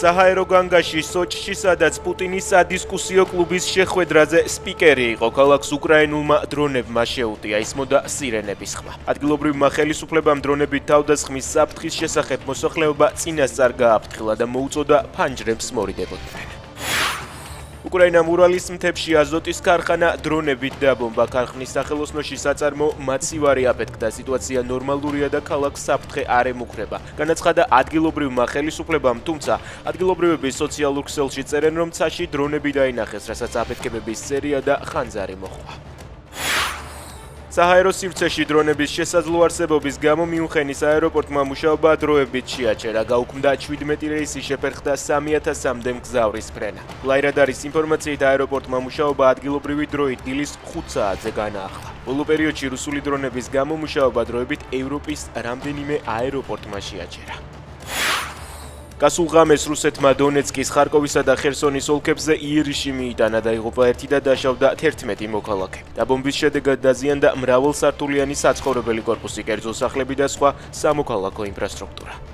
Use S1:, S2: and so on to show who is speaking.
S1: საჰაერო განგაში, სოჭში, სადაც პუტინის სადისკუსიო კლუბის შეხვედრაზე სპიკერი იყო, ქალაქს უკრაინულმა დრონებმა შეუტია ისმოდა სირენების ხმა. ადგილობრივმა ხელისუფლებამ დრონებით თავდასხმის საფრთხის შესახებ მოსახლეობა წინასწარ გააფრთხილა და მოუწოდა ფანჯრებს მორიდებოდნენ. უკრაინამ ურალის მთებში აზოტის ქარხანა დრონებით დაბომბა. ქარხნის სახელოსნოში საწარმო მაცივარი აფეთქდა. სიტუაცია ნორმალურია და ქალაქს საფრთხე არ ემუქრება. განაცხადა ადგილობრივმა ხელისუფლებამ, თუმცა ადგილობრივები სოციალურ ქსელში წერენ, რომ ცაში დრონები დაინახეს, რასაც აფეთქებების სერია და ხანძარი მოჰყვა. საჰაერო სივრცეში დრონების შესაძლო არსებობის გამო მიუნხენის აეროპორტმა მუშაობა დროებით შეაჩერა. გაუქმდა 17 რეისი, შეფერხდა 3000-მდე მგზავრის ფრენა. ლაირადარის ინფორმაციით აეროპორტმა მუშაობა ადგილობრივი დროით დილის 5 საათზე განაახლა. ბოლო პერიოდში რუსული დრონების გამო მუშაობა დროებით ევროპის რამდენიმე აეროპორტმა შეაჩერა. გასულ ღამეს რუსეთმა დონეცკის, ხარკოვისა და ხერსონის ოლქებზე იერიში მიიტანა და იღუპა 1 და დაშავდა 11 მოქალაქე. დაბომბვის შედეგად დაზიანდა მრავალსართულიანი საცხოვრებელი კორპუსი, კერძო სახლები და სხვა სამოქალაქო ინფრასტრუქტურა.